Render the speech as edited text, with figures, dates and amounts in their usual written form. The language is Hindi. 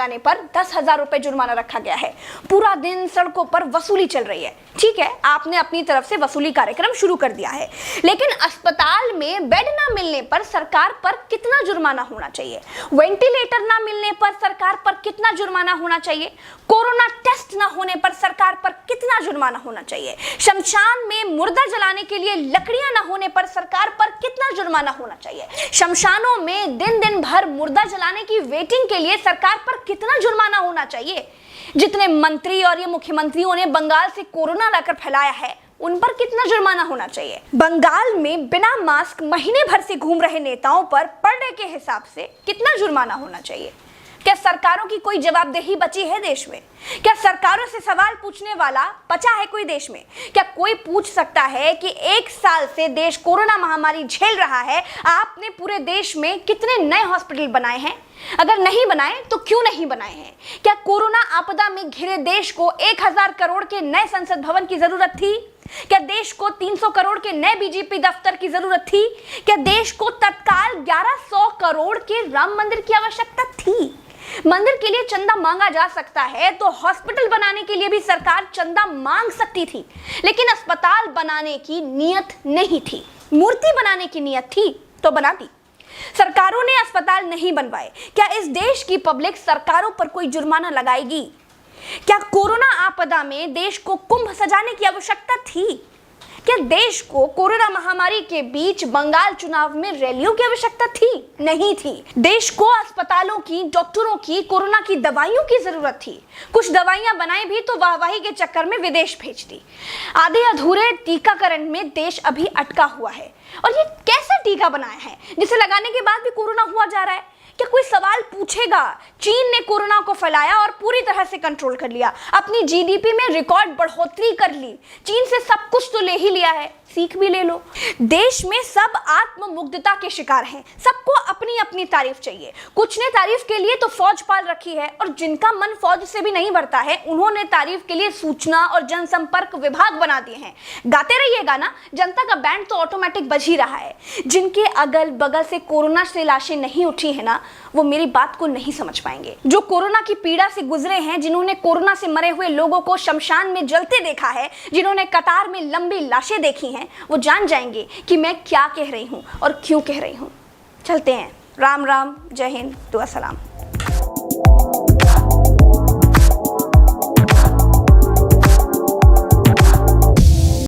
लगाने पर 10,000 रुपए जुर्माना रखा गया है। पूरा दिन सड़कों पर वसूली चल रही है। ठीक है, आपने अपनी तरफ से वसूली कार्यक्रम शुरू कर दिया है, लेकिन अस्पताल में बेड ना मिलने पर सरकार पर कितना जुर्माना होना चाहिए? वेंटिलेटर ना मिलने पर सरकार पर कितना जुर्माना होना चाहिए? कोरोना टेस्ट ना होने पर सरकार पर कितना जुर्माना होना चाहिए? शमशान में मुर्दा जलाने के लिए लकड़ियां ना होने पर सरकार पर कितना जुर्माना होना चाहिए? शमशानों में दिन दिन भर मुर्दा जलाने की वेटिंग के लिए सरकार पर कितना जुर्माना होना चाहिए? जितने मंत्री और ये मुख्यमंत्रियों ने बंगाल से कोरोना लाकर फैलाया है, उन पर कितना जुर्माना होना चाहिए? बंगाल में बिना मास्क महीने भर से घूम रहे नेताओं पर पर डे के हिसाब से कितना जुर्माना होना चाहिए? क्या सरकारों की कोई जवाबदेही बची है देश में? क्या सरकारों से सवाल पूछने वाला बचा है कोई देश में? क्या कोई पूछ सकता है कि 1 साल से देश कोरोना महामारी झेल रहा है, आपने पूरे देश में कितने नए हॉस्पिटल बनाए हैं? अगर नहीं बनाए तो क्यों नहीं बनाए हैं? क्या कोरोना आपदा में घिरे देश को 1000 करोड़ के नए संसद भवन की जरूरत थी? क्या देश को 300 करोड़ के नए बीजेपी दफ्तर की जरूरत थी? क्या देश को तत्काल 1100 करोड़ के राम मंदिर की आवश्यकता थी? मंदिर के लिए चंदा मांगा जा सकता है तो हॉस्पिटल बनाने के लिए भी सरकार चंदा मांग सकती थी, लेकिन अस्पताल बनाने की नियत नहीं थी। मूर्ति बनाने की नियत थी तो बना दी। सरकारों ने अस्पताल नहीं बनवाए। क्या इस देश की पब्लिक सरकारों पर कोई जुर्माना लगाएगी? क्या कोरोना आपदा में देश को कुंभ सजाने की आवश्यकता थी? क्या देश को कोरोना महामारी के बीच बंगाल चुनाव में रैलियों की आवश्यकता थी? नहीं थी। देश को अस्पतालों की, डॉक्टरों की, कोरोना की दवाइयों की जरूरत थी। कुछ दवाइयां बनाई भी तो वाहवाही के चक्कर में विदेश भेज दी। आधे अधूरे टीकाकरण में देश अभी अटका हुआ है। और ये कैसा टीका बनाया है जिसे लगाने के बाद भी कोरोना हुआ जा रहा है? क्या कोई सवाल पूछेगा? चीन ने कोरोना को फैलाया और पूरी तरह से कंट्रोल कर लिया, अपनी जीडीपी में रिकॉर्ड बढ़ोतरी कर ली। चीन से सब कुछ तो ले ही लिया है, सीख भी ले लो। देश में सब आत्ममुग्धता के शिकार हैं, सबको अपनी अपनी तारीफ चाहिए। कुछ ने तारीफ के लिए तो फौज पाल रखी है, और जिनका मन फौज से भी नहीं भरता है, उन्होंने तारीफ के लिए सूचना और जनसंपर्क विभाग बना दिए हैं। गाते रहिएगा ना, जनता का बैंड तो ऑटोमेटिक बज ही रहा है। जिनके अगल बगल से कोरोना से लाशें नहीं उठी है ना, वो मेरी बात को नहीं समझ पाएंगे। जो कोरोना की पीड़ा से गुजरे हैं, जिन्होंने कोरोना से मरे हुए लोगों को शमशान में जलते देखा है, जिन्होंने कतार में लंबी लाशें देखी हैं, वो जान जाएंगे कि मैं क्या कह रही हूं और क्यों कह रही हूं। चलते हैं। राम राम, जय हिंद, दुआ सलाम।